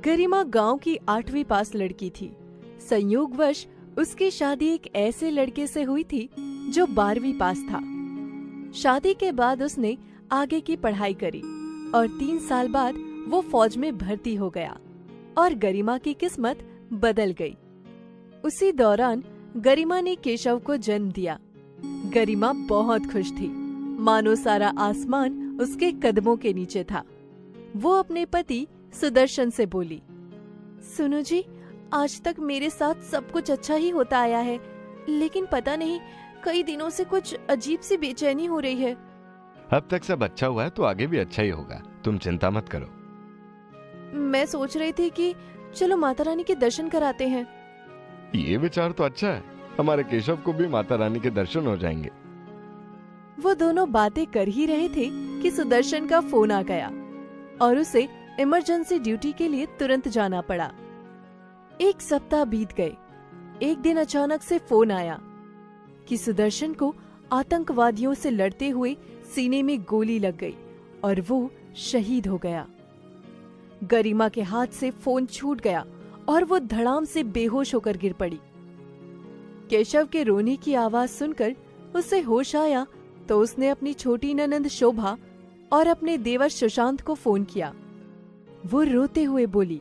गरिमा गांव की 8वीं पास लड़की थी। संयोगवश उसकी शादी एक ऐसे लड़के से हुई थी जो 12वीं पास था। शादी के बाद उसने आगे की पढ़ाई करी और 3 साल बाद वो फौज में भर्ती हो गया और गरिमा की किस्मत बदल गई। उसी दौरान गरिमा ने केशव को जन्म दिया। गरिमा बहुत खुश थी, मानो सारा आसमान उसके कदमों के नीचे था। वो अपने पति सुदर्शन से बोली, सुनो जी, आज तक मेरे साथ सब कुछ अच्छा ही होता आया है, लेकिन पता नहीं कई दिनों से कुछ अजीब सी बेचैनी हो रही है। अब तक सब अच्छा हुआ है तो आगे भी अच्छा ही होगा, तुम चिंता मत करो। मैं सोच रही थी कि चलो माता रानी के दर्शन कराते हैं। ये विचार तो अच्छा है, हमारे केशव को भी माता रानी के दर्शन हो जाएंगे। वो दोनों बातें कर ही रहे थे कि सुदर्शन का फोन आ गया और उसे इमरजेंसी ड्यूटी के लिए तुरंत जाना पड़ा। 1 सप्ताह बीत गए। एक दिन अचानक से फोन आया कि सुदर्शन को आतंकवादियों से लड़ते हुए सीने में गोली लग गई और वो शहीद हो गया। गरिमा के हाथ से फोन छूट गया और वो धड़ाम से बेहोश होकर गिर पड़ी। केशव के रोने की आवाज सुनकर उसे होश आया तो उसने अपनी छोटी ननंद शोभा और अपने देवर सुशांत को फोन किया। वो रोते हुए बोली,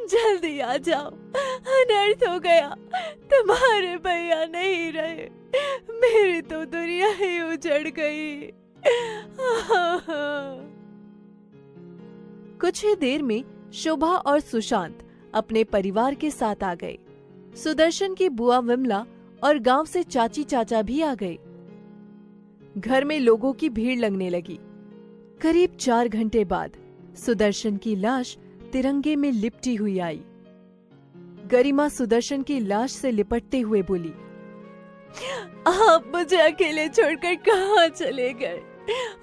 जल्दी आ जाओ, अनर्थ हो गया, तुम्हारे भैया नहीं रहे, मेरी तो दुनिया ही उजड़ गई। कुछ ही देर में शोभा और सुशांत अपने परिवार के साथ आ गए। सुदर्शन की बुआ विमला और गांव से चाची चाचा भी आ गए। घर में लोगों की भीड़ लगने लगी। करीब 4 घंटे बाद सुदर्शन की लाश तिरंगे में लिपटी हुई आई। गरिमा सुदर्शन की लाश से लिपटते हुए बोली, आप मुझे अकेले छोड़कर कहाँ चले गए?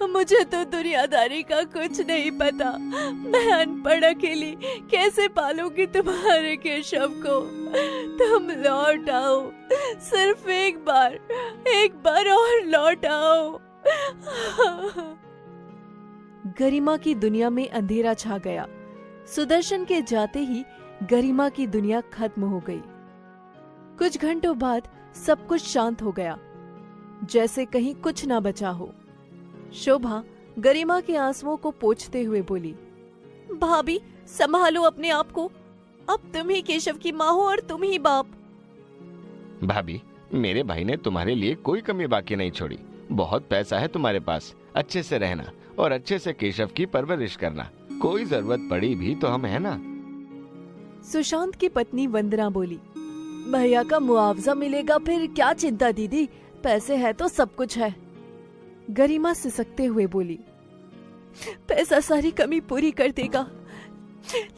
मुझे तो दुनियादारी का कुछ नहीं पता। मैं अनपढ़ अकेली कैसे पालूंगी तुम्हारे केशव को? तुम लौट आओ, सिर्फ एक बार और लौट आओ। गरिमा की दुनिया में अंधेरा छा गया। सुदर्शन के जाते ही गरिमा की दुनिया खत्म हो गई। कुछ घंटों बाद सब कुछ शांत हो गया, जैसे कहीं कुछ ना बचा हो। शोभा गरिमा के आंसुओं को पोंछते हुए बोली, भाभी संभालो अपने आप को, अब तुम ही केशव की माँ हो और तुम ही बाप। भाभी, मेरे भाई ने तुम्हारे लिए कोई कमी बाकी नहीं छोड़ी। बहुत पैसा है तुम्हारे पास, अच्छे से रहना और अच्छे से केशव की परवरिश करना। कोई जरूरत पड़ी भी तो हम है ना। सुशांत की पत्नी वंदना बोली, भैया का मुआवजा मिलेगा, फिर क्या चिंता दीदी, पैसे है तो सब कुछ है। गरिमा सिसकते हुए बोली, पैसा सारी कमी पूरी कर देगा,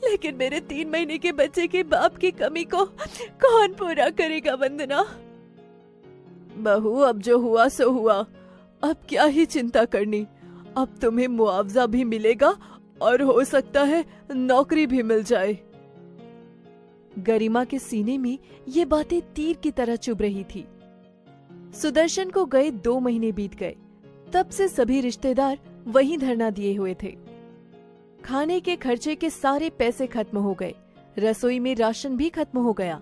लेकिन मेरे 3 महीने के बच्चे के बाप की कमी को कौन पूरा करेगा? वंदना बहू, अब जो हुआ सो हुआ, अब क्या ही चिंता करनी। अब तुम्हें मुआवजा भी मिलेगा और हो सकता है नौकरी भी मिल जाए। गरिमा के सीने में ये बातें तीर की तरह चुभ रही थी। सुदर्शन को गए 2 महीने बीत गए। तब से सभी रिश्तेदार वहीं धरना दिए हुए थे। खाने के खर्चे के सारे पैसे खत्म हो गए। रसोई में राशन भी खत्म हो गया।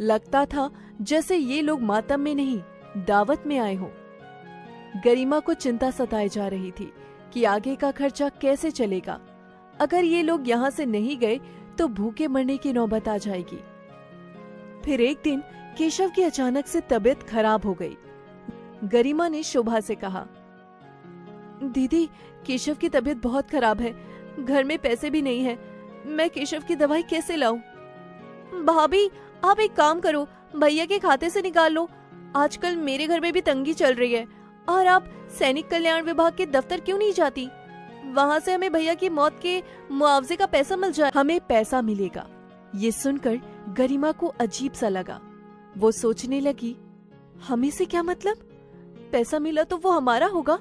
लगता था जैसे ये लोग मातम में नहीं, दावत में आए हों। गरिमा को चिंता सताए जा रही थी कि आगे का खर्चा कैसे चलेगा। अगर ये लोग यहाँ से नहीं गए तो भूखे मरने की नौबत आ जाएगी। फिर एक दिन केशव की अचानक से तबीयत खराब हो गई। गरिमा ने शोभा से कहा, दीदी, केशव की तबीयत बहुत खराब है, घर में पैसे भी नहीं है, मैं केशव की दवाई कैसे लाऊं? भाभी, आप एक काम करो, भैया के खाते से निकाल लो। आजकल मेरे घर में भी तंगी चल रही है। और आप सैनिक कल्याण विभाग के दफ्तर क्यों नहीं जाती? वहाँ से हमें भैया की मौत के मुआवजे का पैसा मिल जाए। हमें पैसा मिलेगा। ये सुनकर गरिमा को अजीब सा लगा। वो सोचने लगी, हमें से क्या मतलब? पैसा मिला तो वो हमारा होगा,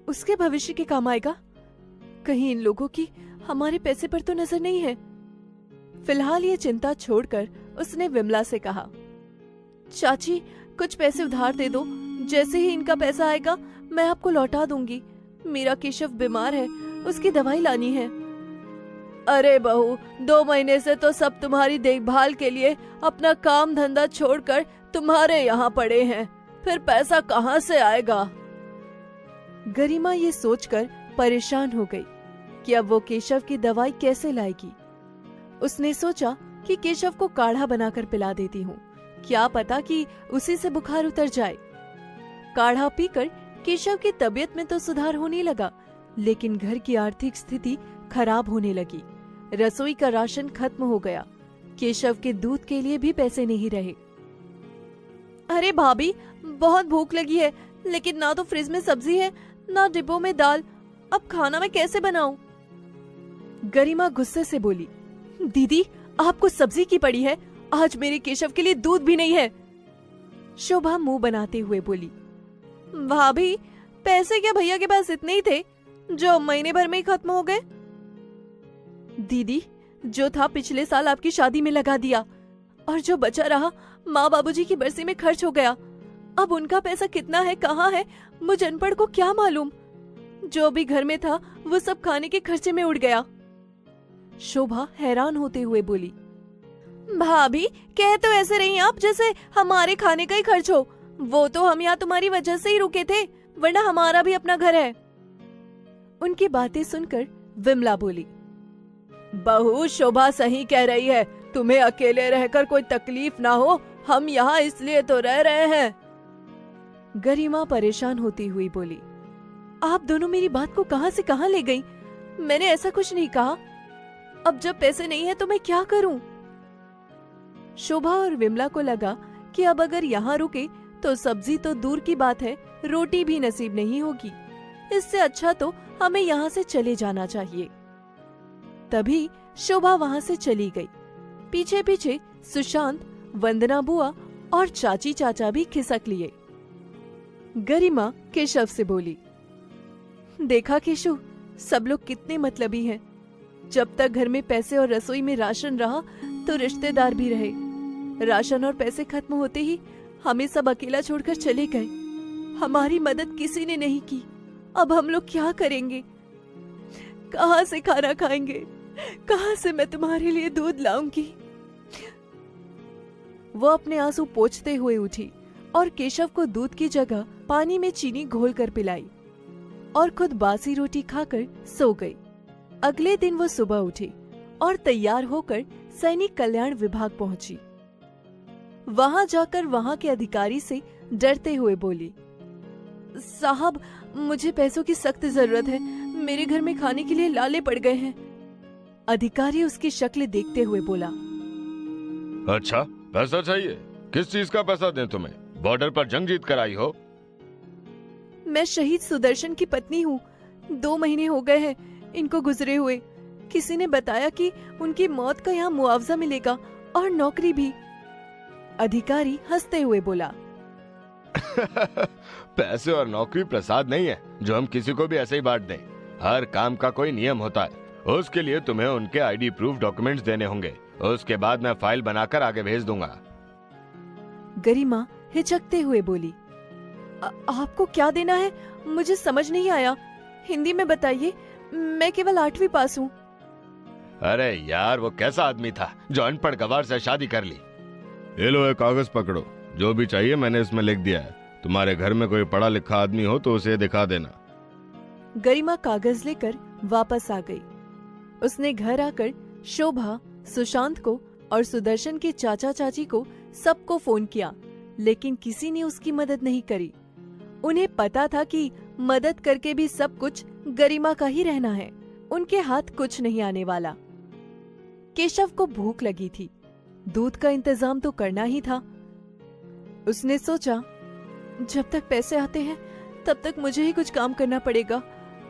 उसके भविष्य के काम आएगा। कहीं इन लोगों की हमारे पैसे पर तो नजर नहीं है। फिलहाल ये चिंता छोड़कर उसने विमला से कहा, चाची, कुछ पैसे उधार दे दो, जैसे ही इनका पैसा आएगा मैं आपको लौटा दूंगी। मेरा केशव बीमार है, उसकी दवाई लानी है। अरे बहू, 2 महीने से तो सब तुम्हारी देखभाल के लिए अपना काम धंधा छोड़कर तुम्हारे यहाँ पड़े हैं, फिर पैसा कहाँ से आएगा? गरिमा ये सोचकर परेशान हो गई कि अब वो केशव की दवाई कैसे लाएगी। उसने सोचा कि केशव को काढ़ा बनाकर पिला देती हूँ, क्या पता कि उसी से बुखार उतर जाए। काढ़ा पीकर केशव की तबीयत में तो सुधार होने लगा, लेकिन घर की आर्थिक स्थिति खराब होने लगी। रसोई का राशन खत्म हो गया, केशव के दूध के लिए भी पैसे नहीं रहे। अरे भाभी, बहुत भूख लगी है, लेकिन ना तो फ्रिज में सब्जी है, ना डिब्बों में दाल, अब खाना मैं कैसे बनाऊं? गरिमा गुस्से से बोली, दीदी आपको सब्जी की पड़ी है, आज मेरे केशव के लिए दूध भी नहीं है। शोभा मुंह बनाते हुए बोली, भाभी पैसे क्या भैया के पास इतने ही थे जो महीने भर में ही खत्म हो गए? दीदी, जो था पिछले साल आपकी शादी में लगा दिया, और जो बचा रहा माँ बाबूजी की बरसी में खर्च हो गया। अब उनका पैसा कितना है, कहाँ है, मुझ अनपढ़ को क्या मालूम? जो भी घर में था वो सब खाने के खर्चे में उड़ गया। शोभा हैरान होते हुए बोली, भाभी कह तो ऐसे रही आप जैसे हमारे खाने का ही खर्च हो। वो तो हम यहाँ तुम्हारी वजह से ही रुके थे, वरना हमारा भी अपना घर है। उनकी बातें सुनकर विमला बोली, बहू शोभा सही कह रही है, तुम्हें अकेले रहकर कोई तकलीफ ना हो, हम यहाँ इसलिए तो रह रहे हैं। गरिमा परेशान होती हुई बोली, आप दोनों मेरी बात को कहां से कहां ले गई? मैंने ऐसा कुछ नहीं कहा। अब जब पैसे नहीं है तो मैं क्या करूं? शोभा और विमला को लगा कि अब अगर यहाँ रुके तो सब्जी तो दूर की बात है, रोटी भी नसीब नहीं होगी। इससे अच्छा तो हमें यहाँ से चले जाना चाहिए। तभी शोभा वहाँ से चली गई। पीछे पीछे सुशांत, वंदना बुआ और चाची चाचा भी खिसक लिए। गरिमा केशव से बोली, देखा केशु, सब लोग कितने मतलबी हैं। जब तक घर में पैसे और रसोई में राशन रहा तो रिश्तेदार भी रहे। राशन और पैसे खत्म होते ही हमें सब अकेला छोड़कर चले गए। हमारी मदद किसी ने नहीं की। अब हम लोग क्या करेंगे? कहाँ से खाना खाएंगे? कहाँ से मैं तुम्हारे लिए दूध लाऊंगी? वो अपने आंसू पोंछते हुए उठी और केशव को दूध की जगह पानी में चीनी घोलकर पिलाई और खुद बासी रोटी खाकर सो गई। अगले दिन वो सुबह उठी और तैयार होकर सैनिक कल्याण विभाग पहुंची। वहां जाकर वहां के अधिकारी से डरते हुए बोली, साहब मुझे पैसों की सख्त जरूरत है, मेरे घर में खाने के लिए लाले पड़ गए हैं। अधिकारी उसकी शक्ल देखते हुए बोला, अच्छा पैसा चाहिए? किस चीज का पैसा दें तुम्हें? बॉर्डर पर जंग जीत कर आई हो? मैं शहीद सुदर्शन की पत्नी हूँ। 2 महीने हो गए हैं इनको गुजरे हुए। किसी ने बताया कि उनकी मौत का यहाँ मुआवजा मिलेगा और नौकरी भी। अधिकारी हंसते हुए बोला, पैसे और नौकरी प्रसाद नहीं है जो हम किसी को भी ऐसे ही बांट दें। हर काम का कोई नियम होता है। उसके लिए तुम्हें उनके आईडी प्रूफ डॉक्यूमेंट्स देने होंगे। उसके बाद मैं फाइल बनाकर आगे भेज दूंगा। गरिमा हिचकते हुए बोली, आपको क्या देना है? मुझे समझ नहीं आया, हिंदी में बताइए, मैं केवल 8वीं पास हूँ। अरे यार, वो कैसा आदमी था जो अनपढ़ गवार से शादी कर ली। ये लो, एक कागज पकड़ो, जो भी चाहिए मैंने इसमें लिख दिया है। तुम्हारे घर में कोई पढ़ा लिखा आदमी हो तो उसे दिखा देना। गरिमा कागज लेकर वापस आ गई। उसने घर आकर शोभा, सुशांत को और सुदर्शन के चाचा चाची को सबको फोन किया, लेकिन किसी ने उसकी मदद नहीं करी। उन्हें पता था कि मदद करके भी सब कुछ गरिमा का ही रहना है, उनके हाथ कुछ नहीं आने वाला। केशव को भूख लगी थी, दूध का इंतजाम तो करना ही था। उसने सोचा, जब तक पैसे आते हैं तब तक मुझे ही कुछ काम करना पड़ेगा,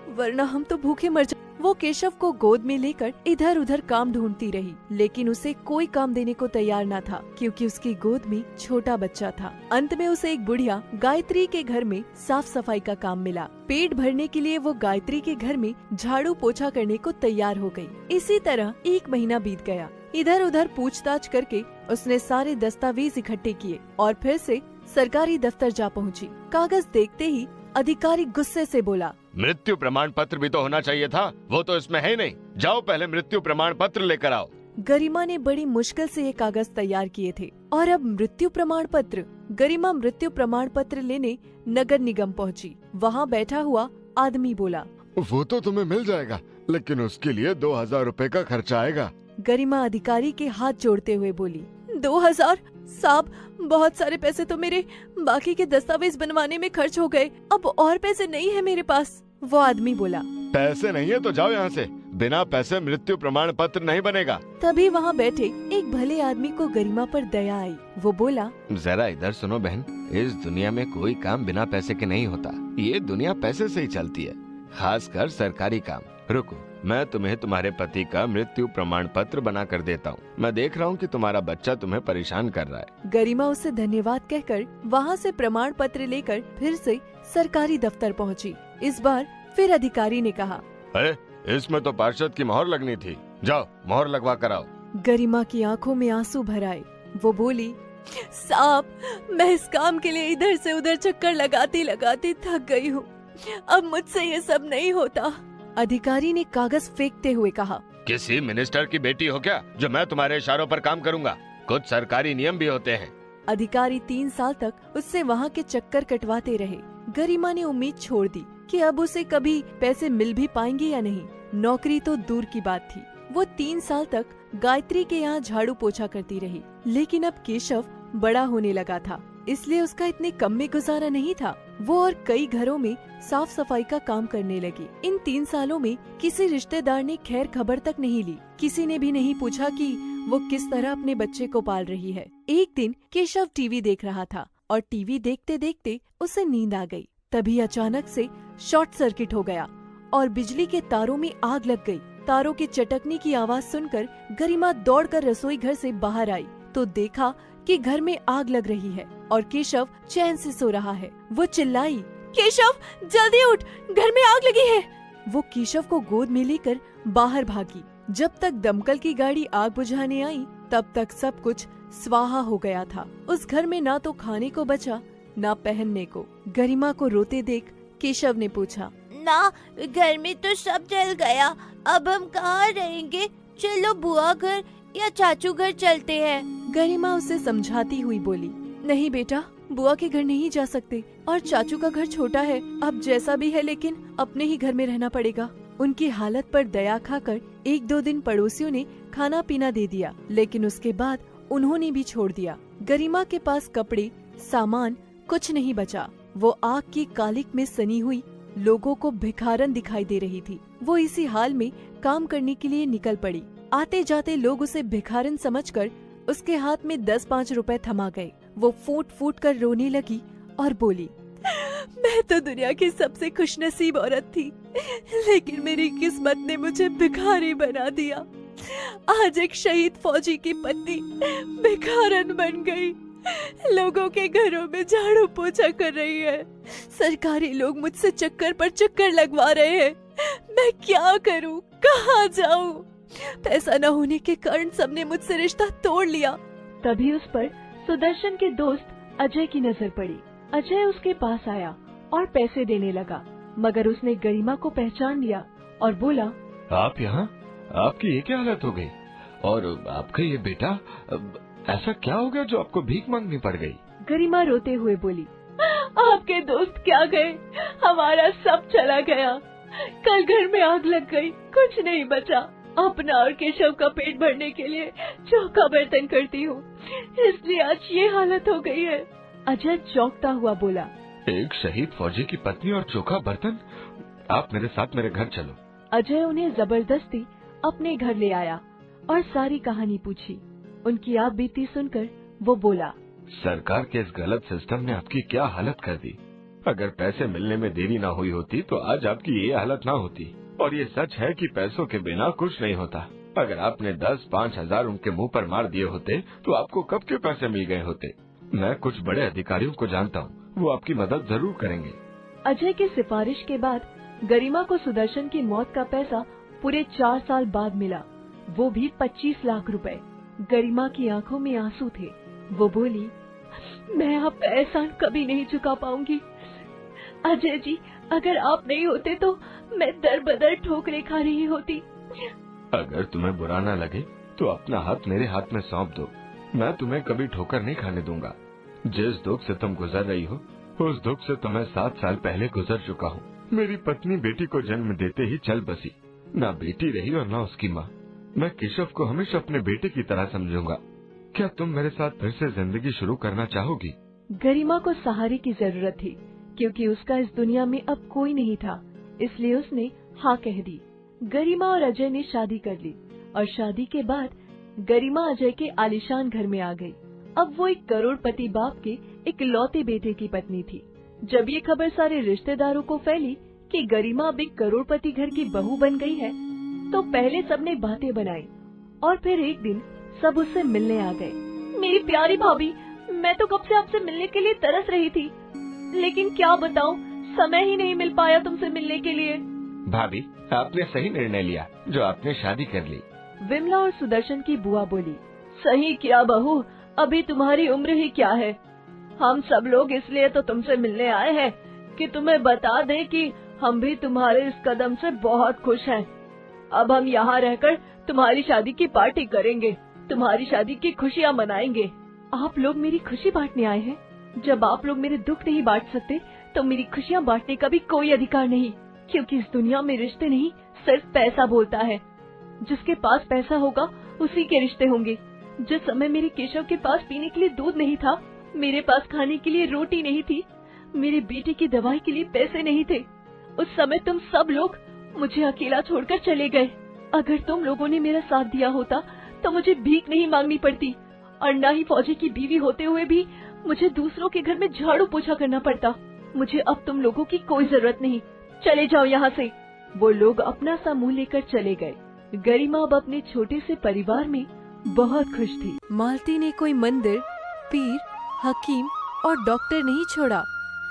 वरना हम तो भूखे मर जाएंगे। वो केशव को गोद में लेकर इधर उधर काम ढूंढती रही, लेकिन उसे कोई काम देने को तैयार न था, क्योंकि उसकी गोद में छोटा बच्चा था। अंत में उसे एक बुढ़िया गायत्री के घर में साफ सफाई का काम मिला। पेट भरने के लिए वो गायत्री के घर में झाड़ू पोछा करने को तैयार हो गई। इसी तरह 1 महीना बीत गया। इधर उधर पूछताछ करके उसने सारे दस्तावेज इकट्ठे किए और फिर से सरकारी दफ्तर जा पहुंची। कागज देखते ही अधिकारी गुस्से से बोला, मृत्यु प्रमाण पत्र भी तो होना चाहिए था, वो तो इसमें है ही नहीं। जाओ पहले मृत्यु प्रमाण पत्र लेकर आओ। गरिमा ने बड़ी मुश्किल से ये कागज तैयार किए थे और अब मृत्यु प्रमाण पत्र। गरिमा मृत्यु प्रमाण पत्र लेने नगर निगम पहुंची। वहां बैठा हुआ आदमी बोला, वो तो तुम्हें मिल जाएगा, लेकिन उसके लिए 2000 रुपए का खर्चा आएगा। गरिमा अधिकारी के हाथ जोड़ते हुए बोली, 2000? साहब, बहुत सारे पैसे तो मेरे बाकी के दस्तावेज बनवाने में खर्च हो गए, अब और पैसे नहीं है मेरे पास। वो आदमी बोला, पैसे नहीं है तो जाओ यहाँ से, बिना पैसे मृत्यु प्रमाण पत्र नहीं बनेगा। तभी वहाँ बैठे एक भले आदमी को गरिमा पर दया आई। वो बोला, जरा इधर सुनो बहन, इस दुनिया में कोई काम बिना पैसे के नहीं होता। ये दुनिया पैसे से ही चलती है, खासकर सरकारी काम। रुको, मैं तुम्हें तुम्हारे पति का मृत्यु प्रमाण पत्र बना कर देता हूँ। मैं देख रहा हूँ कि तुम्हारा बच्चा तुम्हें परेशान कर रहा है। गरिमा उसे धन्यवाद कहकर वहाँ से प्रमाण पत्र लेकर फिर से सरकारी दफ्तर पहुँची। इस बार फिर अधिकारी ने कहा, अरे इसमें तो पार्षद की मोहर लगनी थी, जाओ मोहर लगवा कर आओ। गरिमा की आंखों में आंसू भर आए। वो बोली, साहब, मैं इस काम के लिए इधर से उधर चक्कर लगाती लगाती थक गई हूँ, अब मुझसे ये सब नहीं होता। अधिकारी ने कागज फेंकते हुए कहा, किसी मिनिस्टर की बेटी हो क्या जो मैं तुम्हारे इशारों पर काम करूंगा? कुछ सरकारी नियम भी होते हैं। अधिकारी 3 साल तक उससे वहाँ के चक्कर कटवाते रहे। गरिमा ने उम्मीद छोड़ दी कि अब उसे कभी पैसे मिल भी पाएंगे या नहीं। नौकरी तो दूर की बात थी। वो 3 साल तक गायत्री के यहाँ झाड़ू पोछा करती रही, लेकिन अब केशव बड़ा होने लगा था, इसलिए उसका इतने कम में गुजारा नहीं था। वो और कई घरों में साफ सफाई का काम करने लगी। इन 3 सालों में किसी रिश्तेदार ने खैर खबर तक नहीं ली। किसी ने भी नहीं पूछा कि वो किस तरह अपने बच्चे को पाल रही है। एक दिन केशव टीवी देख रहा था और टीवी देखते देखते उसे नींद आ गई। तभी अचानक से शॉर्ट सर्किट हो गया और बिजली के तारों में आग लग गई। तारों की चटकने की आवाज सुनकर गरिमा दौड़कर रसोई घर से बाहर आई तो देखा कि घर में आग लग रही है और केशव चैन से सो रहा है। वो चिल्लाई, केशव जल्दी उठ, घर में आग लगी है। वो केशव को गोद में लेकर बाहर भागी। जब तक दमकल की गाड़ी आग बुझाने आई तब तक सब कुछ स्वाहा हो गया था। उस घर में ना तो खाने को बचा ना पहनने को। गरिमा को रोते देख केशव ने पूछा, ना, घर में तो सब जल गया, अब हम कहाँ रहेंगे? चलो बुआ घर या चाचू घर चलते हैं। गरिमा उसे समझाती हुई बोली, नहीं बेटा, बुआ के घर नहीं जा सकते और चाचू का घर छोटा है। अब जैसा भी है लेकिन अपने ही घर में रहना पड़ेगा। उनकी हालत पर दया खाकर 1-2 दिन पड़ोसियों ने खाना पीना दे दिया, लेकिन उसके बाद उन्होंने भी छोड़ दिया। गरिमा के पास कपड़े, सामान कुछ नहीं बचा। वो आग की कालिक में सनी हुई लोगों को भिखारन दिखाई दे रही थी। वो इसी हाल में काम करने के लिए निकल पड़ी। आते जाते लोग उसे भिखारन समझकर उसके हाथ में 10-5 रुपए थमा गए। वो फूट फूट कर रोने लगी और बोली, मैं तो दुनिया की सबसे खुशनसीब औरत थी, लेकिन मेरी किस्मत ने मुझे भिखारी बना दिया। आज एक शहीद फौजी की पत्नी भिखारन बन गई। लोगों के घरों में झाड़ू पोछा कर रही है। सरकारी लोग मुझसे चक्कर पर चक्कर लगवा रहे हैं। मैं क्या करूं, कहां जाऊं? पैसा न होने के कारण सबने मुझसे रिश्ता तोड़ लिया। तभी उस पर सुदर्शन के दोस्त अजय की नजर पड़ी। अजय उसके पास आया और पैसे देने लगा, मगर उसने गरिमा को पहचान लिया और बोला, आप यहाँ? आपकी ये क्या हालत हो गई? और आपका ये बेटा, ऐसा क्या हो गया जो आपको भीख मांगनी पड़ गई? गरिमा रोते हुए बोली, आपके दोस्त क्या गए, हमारा सब चला गया। कल घर में आग लग गई, कुछ नहीं बचा। अपना और केशव का पेट भरने के लिए चौका बर्तन करती हूँ, इसलिए आज ये हालत हो गई है। अजय चौंकता हुआ बोला, एक शहीद फौजी की पत्नी और चोखा बर्तन? आप मेरे साथ मेरे घर चलो। अजय उन्हें जबरदस्ती अपने घर ले आया और सारी कहानी पूछी। उनकी आप बीती सुनकर वो बोला, सरकार के इस गलत सिस्टम ने आपकी क्या हालत कर दी। अगर पैसे मिलने में देरी ना हुई होती तो आज आपकी ये हालत ना होती। और ये सच है कि पैसों के बिना कुछ नहीं होता। अगर आपने 10-5 हजार उनके मुंह पर मार दिए होते तो आपको कब के पैसे मिल गए होते। मैं कुछ बड़े अधिकारियों को जानता हूँ, वो आपकी मदद जरूर करेंगे। अजय की सिफारिश के बाद गरिमा को सुदर्शन की मौत का पैसा पूरे 4 साल बाद मिला, वो भी 25 लाख रुपए। गरिमा की आंखों में आंसू थे। वो बोली, मैं आपका एहसान कभी नहीं चुका पाऊंगी। अजय जी, अगर आप नहीं होते तो मैं दर बदर ठोकरें खा रही होती। अगर तुम्हें बुरा ना लगे तो अपना हाथ मेरे हाथ में सौंप दो। मैं तुम्हें कभी ठोकर नहीं खाने दूंगा। जिस दुख से तुम गुजर रही हो, उस दुख से तो मैं 7 साल पहले गुजर चुका हूँ। मेरी पत्नी बेटी को जन्म देते ही चल बसी। ना बेटी रही और ना उसकी माँ। मैं केशव को हमेशा अपने बेटे की तरह समझूंगा। क्या तुम मेरे साथ फिर से जिंदगी शुरू करना चाहोगी? गरिमा को सहारे की जरूरत थी, क्योंकि उसका इस दुनिया में अब कोई नहीं था, इसलिए उसने हाँ कह दी। गरिमा और अजय ने शादी कर ली और शादी के बाद गरिमा अजय के आलीशान घर में आ गई। अब वो एक करोड़पति बाप के इकलौते बेटे की पत्नी थी। जब ये खबर सारे रिश्तेदारों को फैली कि गरिमा अब एक करोड़पति घर की बहू बन गई है, तो पहले सबने बातें बनाई और फिर एक दिन सब उससे मिलने आ गए। मेरी प्यारी भाभी, मैं तो कब से आपसे मिलने के लिए तरस रही थी, लेकिन क्या बताऊं, समय ही नहीं मिल पाया तुमसे मिलने के लिए। भाभी, आपने सही निर्णय लिया जो आपने शादी कर ली। विमला और सुदर्शन की बुआ बोली, सही किया बहू, अभी तुम्हारी उम्र ही क्या है। हम सब लोग इसलिए तो तुमसे मिलने आए हैं कि तुम्हें बता दें कि हम भी तुम्हारे इस कदम से बहुत खुश हैं। अब हम यहाँ रहकर तुम्हारी शादी की पार्टी करेंगे, तुम्हारी शादी की खुशियाँ मनाएंगे। आप लोग मेरी खुशी बांटने आए हैं? जब आप लोग मेरे दुख नहीं बांट सकते तो मेरी खुशियाँ बांटने का भी कोई अधिकार नहीं, क्योंकि इस दुनिया में रिश्ते नहीं, सिर्फ पैसा बोलता है। जिसके पास पैसा होगा उसी के रिश्ते होंगे। जिस समय मेरे केशव के पास पीने के लिए दूध नहीं था, मेरे पास खाने के लिए रोटी नहीं थी, मेरे बेटे की दवाई के लिए पैसे नहीं थे, उस समय तुम सब लोग मुझे अकेला छोड़कर चले गए। अगर तुम लोगों ने मेरा साथ दिया होता तो मुझे भीख नहीं मांगनी पड़ती और न ही फौजी की बीवी होते हुए भी मुझे दूसरों के घर में झाड़ू पोछा करना पड़ता। मुझे अब तुम लोगों की कोई जरूरत नहीं, चले जाओ यहाँ से। वो लोग अपना सा मुंह लेकर चले गए। गरिमा अब अपने छोटे से परिवार में बहुत खुश थी। मालती ने कोई मंदिर, पीर, हकीम और डॉक्टर नहीं छोड़ा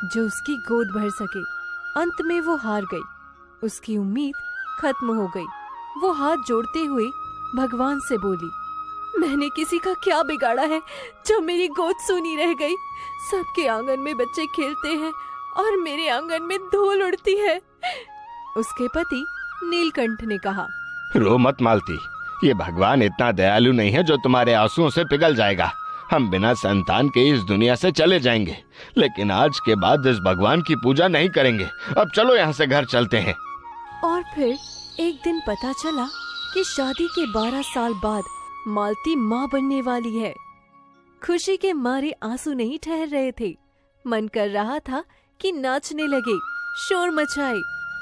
जो उसकी गोद भर सके। अंत में वो हार गई, उसकी उम्मीद खत्म हो गई। वो हाथ जोड़ते हुए भगवान से बोली, मैंने किसी का क्या बिगाड़ा है जो मेरी गोद सूनी रह गई। सबके आंगन में बच्चे खेलते हैं और मेरे आंगन में धूल उड़ती है। उसके पति नीलकंठ ने कहा, रो मत मालती, ये भगवान इतना दयालु नहीं है जो तुम्हारे आंसुओं से पिघल जाएगा। हम बिना संतान के इस दुनिया से चले जाएंगे, लेकिन आज के बाद इस भगवान की पूजा नहीं करेंगे। अब चलो यहाँ से घर चलते हैं। और फिर एक दिन पता चला कि शादी के 12 साल बाद मालती माँ बनने वाली है। खुशी के मारे आंसू नहीं ठहर रहे थे। मन कर रहा था कि नाचने लगे, शोर मचाए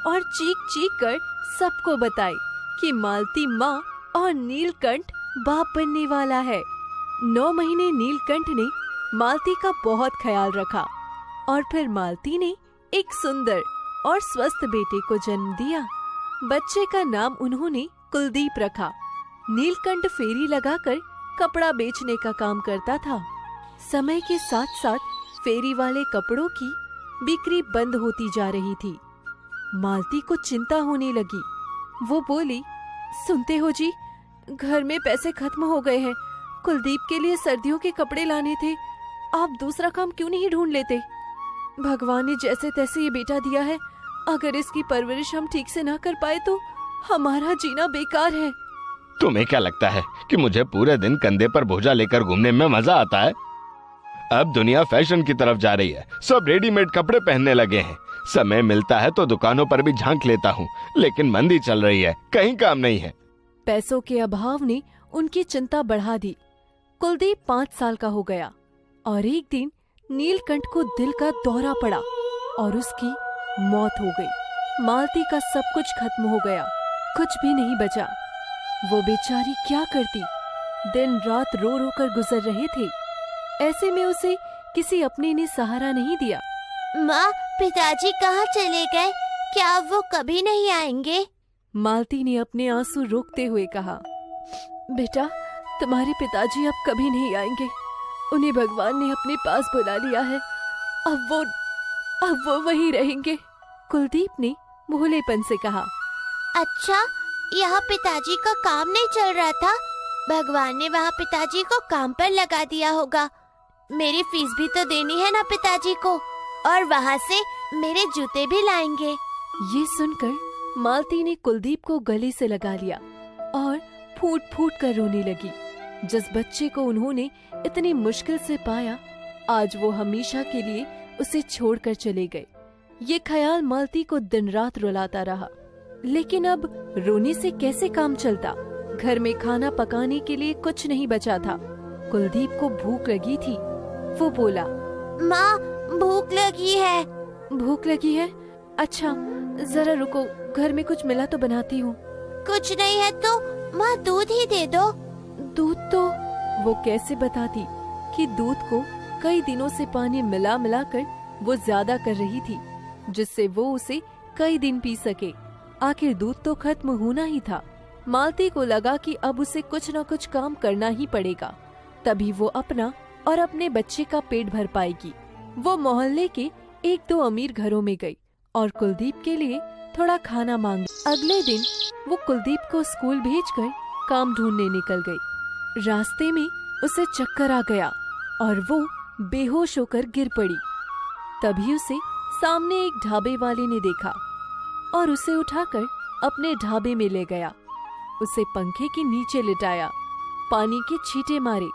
और चीख चीख कर सबको बताए कि मालती माँ और नीलकंठ बाप बनने वाला है। 9 महीने नीलकंठ ने मालती का बहुत ख्याल रखा और फिर मालती ने एक सुंदर और स्वस्थ बेटे को जन्म दिया। बच्चे का नाम उन्होंने कुलदीप रखा। नीलकंठ फेरी लगाकर कपड़ा बेचने का काम करता था। समय के साथ साथ फेरी वाले कपड़ों की बिक्री बंद होती जा रही थी। मालती को चिंता होने लगी। वो बोली, सुनते हो जी, घर में पैसे खत्म हो गए हैं। कुलदीप के लिए सर्दियों के कपड़े लाने थे। आप दूसरा काम क्यों नहीं ढूंढ लेते? भगवान ने जैसे तैसे ये बेटा दिया है, अगर इसकी परवरिश हम ठीक से ना कर पाए तो हमारा जीना बेकार है। तुम्हें क्या लगता है कि मुझे पूरे दिन कंधे पर बोझा लेकर घूमने में मजा आता है? अब दुनिया फैशन की तरफ जा रही है, सब रेडीमेड कपड़े पहनने लगे हैं। समय मिलता है तो दुकानों पर भी झांक लेता हूँ, लेकिन मंदी चल रही है, कहीं काम नहीं है। पैसों के अभाव ने उनकी चिंता बढ़ा दी। कुलदीप 5 साल का हो गया और एक दिन नीलकंठ को दिल का दौरा पड़ा और उसकी मौत हो गई। मालती का सब कुछ खत्म हो गया, कुछ भी नहीं बचा। वो बेचारी क्या करती? दिन रात रो रो कर गुजर रहे थे। ऐसे में उसे किसी अपने ने सहारा नहीं दिया। माँ, पिताजी कहाँ चले गए? क्या वो कभी नहीं आएंगे? मालती ने अपने आंसू रोकते हुए कहा, बेटा, तुम्हारे पिताजी अब कभी नहीं आएंगे। उन्हें भगवान ने अपने पास बुला लिया है। अब वो वहीं रहेंगे। कुलदीप ने भोलेपन से कहा, अच्छा, यहाँ पिताजी का काम नहीं चल रहा था? भगवान ने वहाँ पिताजी को काम पर लगा दिया होगा। मेरी फीस भी तो देनी है ना पिताजी को, और वहाँ से मेरे जूते भी लाएंगे। ये सुनकर मालती ने कुलदीप को गले से लगा लिया और फूट फूट कर रोने लगी। जिस बच्चे को उन्होंने इतनी मुश्किल से पाया, आज वो हमेशा के लिए उसे छोड़कर चले गए। ये ख्याल मालती को दिन रात रुलाता रहा। लेकिन अब रोने से कैसे काम चलता? घर में खाना पकाने के लिए कुछ नहीं बचा था। कुलदीप को भूख लगी थी। वो बोला, माँ, भूख लगी है। भूख लगी है? अच्छा, जरा रुको, घर में कुछ मिला तो बनाती हूँ। कुछ नहीं है तो माँ दूध ही दे दो। दूध तो वो कैसे बताती कि दूध को कई दिनों से पानी मिला मिला कर वो ज्यादा कर रही थी, जिससे वो उसे कई दिन पी सके। आखिर दूध तो खत्म होना ही था। मालती को लगा कि अब उसे कुछ न कुछ काम करना ही पड़ेगा, तभी वो अपना और अपने बच्चे का पेट भर पाएगी। वो मोहल्ले के 1-2 अमीर घरों में गई और कुलदीप के लिए थोड़ा खाना मांगी। अगले दिन वो कुलदीप को स्कूल भेजकर काम ढूंढने निकल गई। रास्ते में उसे चक्कर आ गया और वो बेहोश होकर गिर पड़ी। तभी उसे सामने एक ढाबे वाले ने देखा और उसे उठाकर अपने ढाबे में ले गया। उसे पंखे के नीचे लिटाया, पानी के छींटे मारे,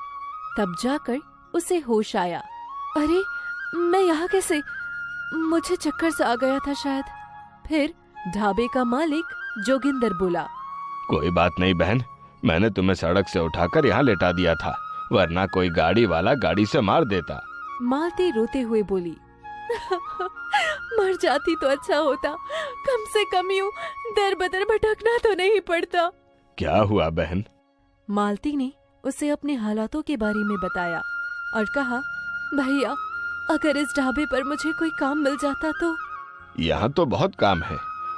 तब जाकर उसे होश आया। अरे, मैं यहाँ कैसे? मुझे चक्कर सा आ गया था शायद। फिर ढाबे का मालिक जोगिंदर बोला, कोई बात नहीं बहन, मैंने तुम्हें सड़क से उठाकर यहाँ लेटा दिया था, वरना कोई गाड़ी वाला गाड़ी से मार देता। मालती रोते हुए बोली, मर जाती तो अच्छा होता, कम से कम यूं दर बदर भटकना तो नहीं पड़ता। क्या हुआ बहन? मालती ने उसे अपने हालातों के बारे में बताया और कहा, भैया, अगर इस ढाबे पर मुझे कोई काम मिल जाता तो। यहाँ तो बहुत काम है,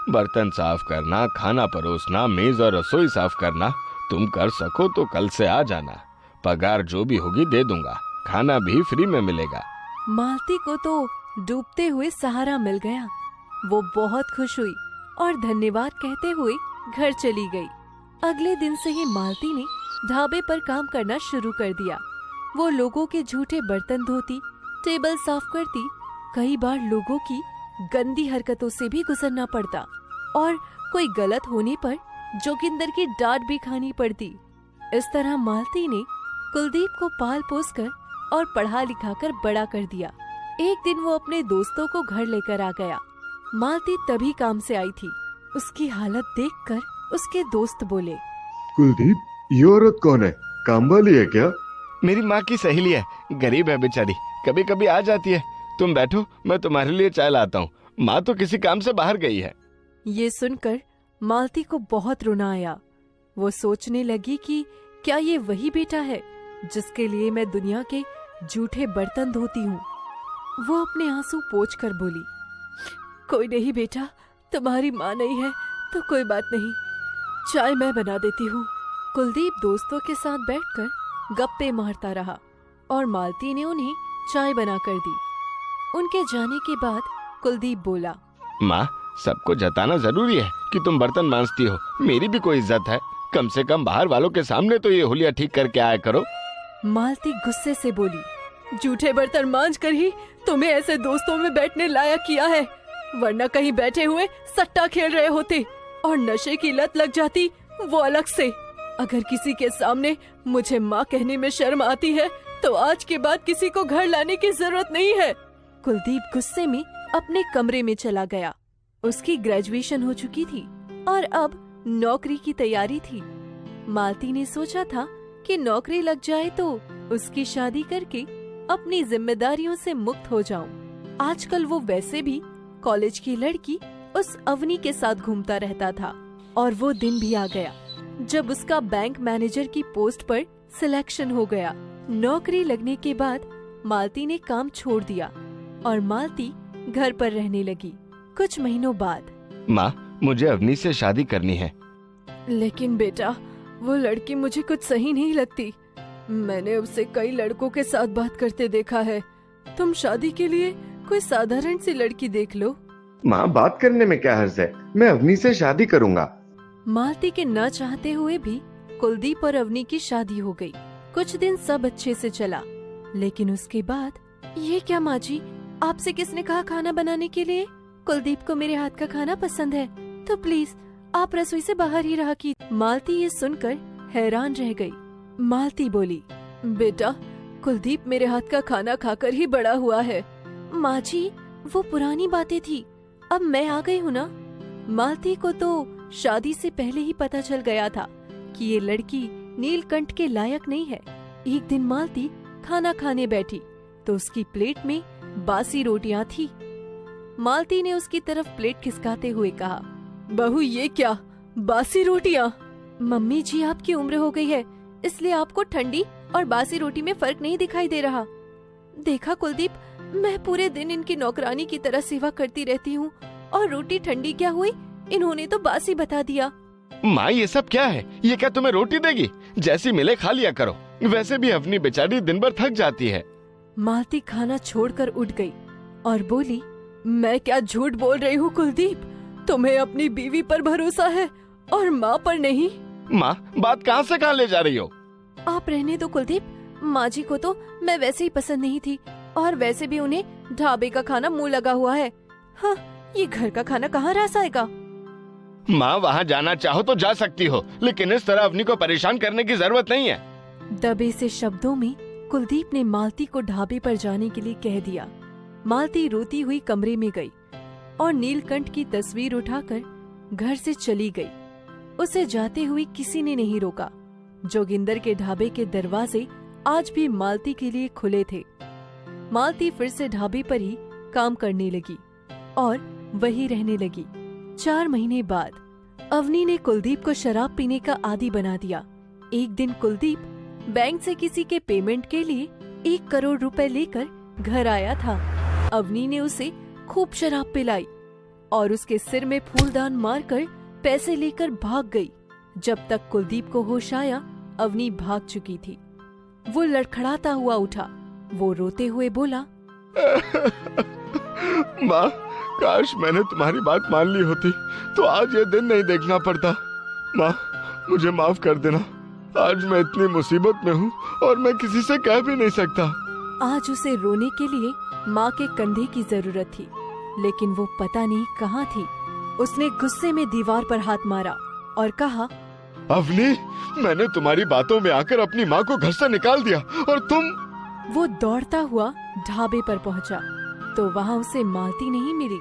बर्तन साफ करना, खाना परोसना, मेज और रसोई साफ करना। तुम कर सको तो कल से आ जाना, पगार जो भी होगी दे दूंगा, खाना भी फ्री में मिलेगा। मालती को तो डूबते हुए सहारा मिल गया। वो बहुत खुश हुई और धन्यवाद कहते हुए घर चली गई। अगले दिन से ही मालती ने ढाबे पर काम करना शुरू कर दिया। वो लोगों के झूठे बर्तन धोती, टेबल साफ करती। कई बार लोगों की गंदी हरकतों से भी गुजरना पड़ता और कोई गलत होने पर जोगिंदर की डांट भी खानी पड़ती। इस तरह मालती ने कुलदीप को पाल पोस कर और पढ़ा लिखा कर बड़ा कर दिया। एक दिन वो अपने दोस्तों को घर लेकर आ गया। मालती तभी काम से आई थी। उसकी हालत देखकर उसके दोस्त बोले, कुलदीप, ये औरत कौन है? काम वाली है क्या? मेरी माँ की सहेली है, गरीब है बेचारी, कभी कभी आ जाती है। तुम बैठो, मैं तुम्हारे लिए चाय लाता हूँ। माँ तो किसी काम से बाहर गई है। ये सुनकर मालती को बहुत रोना आया। वो सोचने लगी कि क्या ये वही बेटा है जिसके लिए मैं दुनिया के झूठे बर्तन धोती हूँ। वो अपने आंसू पोंछकर बोली, कोई नहीं बेटा, तुम्हारी माँ नहीं है तो कोई बात नहीं, चाय मैं बना देती हूँ। कुलदीप दोस्तों के साथ बैठकर गप्पे मारता रहा और मालती ने उन्हें चाय बना कर दी। उनके जाने के बाद कुलदीप बोला, माँ, सबको जताना जरूरी है कि तुम बर्तन मांजती हो, मेरी भी कोई इज्जत है। कम से कम बाहर वालों के सामने तो ये हुलिया ठीक करके आया करो। मालती गुस्से से बोली, झूठे बर्तन मांज कर ही तुम्हें ऐसे दोस्तों में बैठने लायक किया है, वरना कहीं बैठे हुए सट्टा खेल रहे होते और नशे की लत लग जाती, वो अलग से। अगर किसी के सामने मुझे माँ कहने में शर्म आती है तो आज के बाद किसी को घर लाने की जरूरत नहीं है। कुलदीप गुस्से में अपने कमरे में चला गया। उसकी ग्रेजुएशन हो चुकी थी और अब नौकरी की तैयारी थी। मालती ने सोचा था कि नौकरी लग जाए तो उसकी शादी करके अपनी जिम्मेदारियों से मुक्त हो जाऊं। आजकल वो वैसे भी कॉलेज की लड़की उस अवनी के साथ घूमता रहता था और वो दिन भी आ गया जब उसका बैंक मैनेजर की पोस्ट पर सिलेक्शन हो गया। नौकरी लगने के बाद मालती ने काम छोड़ दिया और मालती घर पर रहने लगी। कुछ महीनों बाद, माँ, मुझे अवनी से शादी करनी है। लेकिन बेटा, वो लड़की मुझे कुछ सही नहीं लगती। मैंने उसे कई लड़कों के साथ बात करते देखा है। तुम शादी के लिए कोई साधारण सी लड़की देख लो। माँ, बात करने में क्या हर्ज है, मैं अवनी से शादी करूँगा। मालती के न चाहते हुए भी कुलदीप और अवनी की शादी हो गई। कुछ दिन सब अच्छे से चला, लेकिन उसके बाद, ये क्या माँ जी, आपसे किसने कहा खाना बनाने के लिए? कुलदीप को मेरे हाथ का खाना पसंद है, तो प्लीज आप रसोई से बाहर ही रहा की। मालती ये सुनकर हैरान रह गई। मालती बोली, बेटा कुलदीप मेरे हाथ का खाना खाकर ही बड़ा हुआ है। माँ जी, वो पुरानी बातें थी, अब मैं आ गई हूँ ना। मालती को तो शादी से पहले ही पता चल गया था कि ये लड़की नीलकंठ के लायक नहीं है। एक दिन मालती खाना खाने बैठी तो उसकी प्लेट में बासी रोटियां थी। मालती ने उसकी तरफ प्लेट खिसकाते हुए कहा, बहू ये क्या, बासी रोटियां? मम्मी जी आपकी उम्र हो गई है, इसलिए आपको ठंडी और बासी रोटी में फर्क नहीं दिखाई दे रहा। देखा कुलदीप, मैं पूरे दिन इनकी नौकरानी की तरह सेवा करती रहती हूँ और रोटी ठंडी क्या हुई, इन्होंने तो बासी बता दिया। माँ ये सब क्या है? ये क्या तुम्हें रोटी देगी? जैसी मिले खा लिया करो, वैसे भी अपनी बेचारी दिन भर थक जाती है। मालती खाना छोड़कर उठ गई और बोली, मैं क्या झूठ बोल रही हूँ कुलदीप, तुम्हें अपनी बीवी पर भरोसा है और माँ पर नहीं। माँ बात कहाँ से कहाँ ले जा रही हो? आप रहने दो कुलदीप, माँ जी को तो मैं वैसे ही पसंद नहीं थी और वैसे भी उन्हें ढाबे का खाना मुंह लगा हुआ है। हाँ, ये घर का खाना कहाँ रस आएगा। माँ वहाँ जाना चाहो तो जा सकती हो, लेकिन इस तरह अपनी को परेशान करने की जरूरत नहीं है। दबे से शब्दों में कुलदीप ने मालती को ढाबे पर जाने के लिए कह दिया। मालती रोती हुई कमरे में गई और नीलकंठ की तस्वीर उठाकर घर से चली गई। उसे जाते हुए किसी ने नहीं रोका। जोगिंदर के ढाबे के दरवाजे आज भी मालती के लिए खुले थे। मालती फिर से ढाबे पर ही काम करने लगी और वही रहने लगी। 4 महीने बाद अवनी ने कुलदीप को शराब पीने का आदी बना दिया। एक दिन कुलदीप बैंक से किसी के पेमेंट के लिए 1 करोड़ रुपए लेकर घर आया था। अवनी ने उसे खूब शराब पिलाई और उसके सिर में फूलदान मारकर पैसे लेकर भाग गई। जब तक कुलदीप को होश आया, अवनी भाग चुकी थी। वो लड़खड़ाता हुआ उठा। वो रोते हुए बोला, माँ, काश मैंने तुम्हारी बात मान ली होती तो आज ये दिन नहीं देखना पड़ता। माँ, मुझे माफ कर देना। आज मैं इतनी मुसीबत में हूँ और मैं किसी से कह भी नहीं सकता। आज उसे रोने के लिए माँ के कंधे की जरूरत थी, लेकिन वो पता नहीं कहाँ थी। उसने गुस्से में दीवार पर हाथ मारा और कहा, अवनी, मैंने तुम्हारी बातों में आकर अपनी माँ को घर से निकाल दिया और तुम। वो दौड़ता हुआ ढाबे पर पहुंचा तो वहाँ उसे मालती नहीं मिली।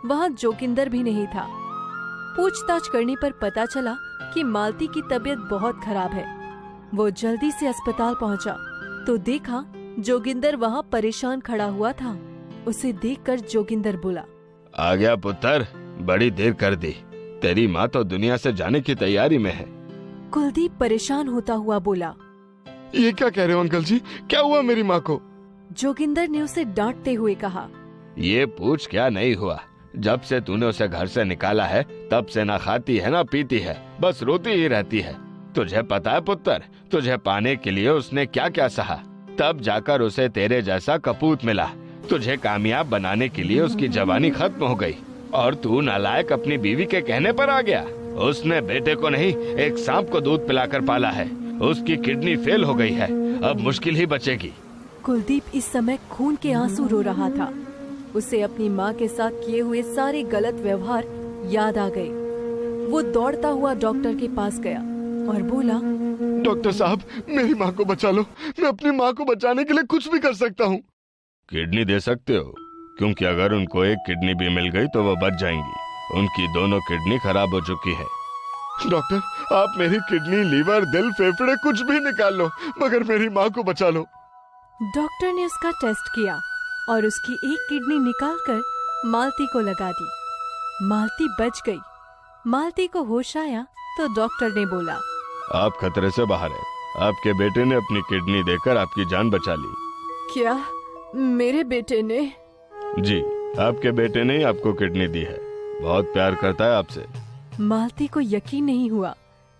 वहाँ जोगिंदर भी नहीं था। पूछताछ करने पर पता चला कि मालती की तबीयत बहुत खराब है। वो जल्दी से अस्पताल पहुंचा तो देखा जोगिंदर वहाँ परेशान खड़ा हुआ था। उसे देखकर जोगिंदर बोला, आ गया पुत्र, बड़ी देर कर दी। तेरी माँ तो दुनिया से जाने की तैयारी में है। कुलदीप परेशान होता हुआ बोला, ये क्या कह रहे हो अंकल जी? क्या हुआ मेरी माँ को? जोगिंदर ने उसे डांटते हुए कहा, ये पूछ क्या नहीं हुआ। जब से तूने उसे घर से निकाला है तब से ना खाती है ना पीती है, बस रोती ही रहती है। तुझे पता है पुत्र, तुझे पाने के लिए उसने क्या क्या सहा, तब जाकर उसे तेरे जैसा कपूत मिला। तुझे कामयाब बनाने के लिए उसकी जवानी खत्म हो गई और तू नालायक अपनी बीवी के कहने पर आ गया। उसने बेटे को नहीं, एक सांप को दूध पिलाकर पाला है। उसकी किडनी फेल हो गई है, अब मुश्किल ही बचेगी। कुलदीप इस समय खून के आंसू रो रहा था। उसे अपनी माँ के साथ किए हुए सारे गलत व्यवहार याद आ गए। वो दौड़ता हुआ डॉक्टर के पास गया और बोला, डॉक्टर साहब, मेरी माँ को बचा लो। मैं अपनी माँ को बचाने के लिए कुछ भी कर सकता हूँ। किडनी दे सकते हो, क्योंकि अगर उनको एक किडनी भी मिल गई तो वो बच जाएंगी। उनकी दोनों किडनी खराब हो चुकी है। डॉक्टर, आप मेरी किडनी, लीवर, दिल, फेफड़े कुछ भी निकाल लो, मगर मेरी माँ को बचा लो। डॉक्टर ने उसका टेस्ट किया और उसकी एक किडनी निकालकर मालती को लगा दी। मालती बच गई। मालती को होश आया तो डॉक्टर ने बोला, आप खतरे से बाहर हैं। आपके बेटे ने अपनी किडनी देकर आपकी जान बचा ली। क्या मेरे बेटे ने? जी, आपके बेटे ने ही आपको किडनी दी है। बहुत प्यार करता है आपसे। मालती को यकीन नहीं हुआ।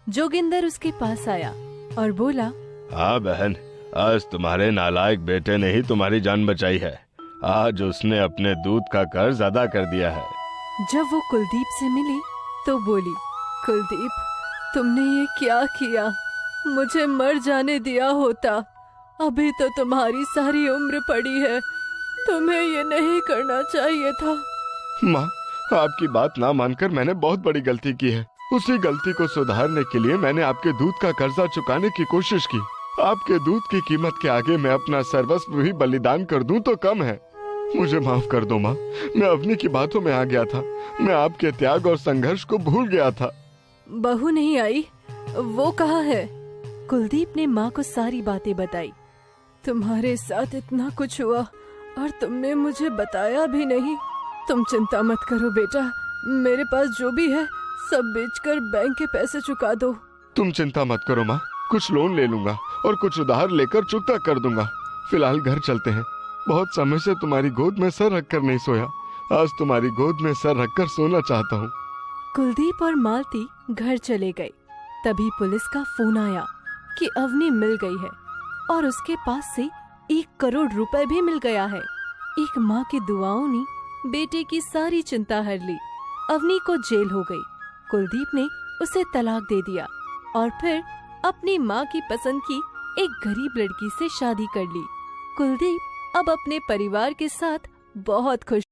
जोगिंदर उसके पास आया और बोला, हाँ बहन, आज तुम्हारे नालायक बेटे ने ही तुम्हारी जान बचाई है। आज उसने अपने दूध का कर्ज अदा कर दिया है। जब वो कुलदीप से मिली तो बोली, कुलदीप, तुमने ये क्या किया? मुझे मर जाने दिया होता। अभी तो तुम्हारी सारी उम्र पड़ी है, तुम्हें ये नहीं करना चाहिए था। माँ, आपकी बात ना मानकर मैंने बहुत बड़ी गलती की है। उसी गलती को सुधारने के लिए मैंने आपके दूध का कर्जा चुकाने की कोशिश की। आपके दूध की कीमत के आगे मैं अपना सर्वस्व भी बलिदान कर दूं तो कम है। मुझे माफ कर दो माँ, मैं अवनी की बातों में आ गया था। मैं आपके त्याग और संघर्ष को भूल गया था। बहू नहीं आई, वो कहाँ है? कुलदीप ने माँ को सारी बातें बताई। तुम्हारे साथ इतना कुछ हुआ और तुमने मुझे बताया भी नहीं। तुम चिंता मत करो बेटा, मेरे पास जो भी है सब बेचकर बैंक के पैसे चुका दो। तुम चिंता मत करो माँ, कुछ लोन ले लूंगा और कुछ उधार लेकर चुकता कर दूंगा। फिलहाल घर चलते हैं। बहुत समय से तुम्हारी गोद में सर रखकर नहीं सोया। आज तुम्हारी गोद में सर रखकर सोना चाहता हूँ। कुलदीप और मालती घर चले गए। तभी पुलिस का फोन आया कि अवनी मिल गई है और उसके पास से 1 करोड़ रुपए भी मिल गया है। एक माँ की दुआओं ने बेटे की सारी चिंता हर ली। अवनी को जेल हो गई। कुलदीप ने उसे तलाक दे दिया और फिर अपनी माँ की पसंद की एक गरीब लड़की से शादी कर ली। कुलदीप अब अपने परिवार के साथ बहुत खुश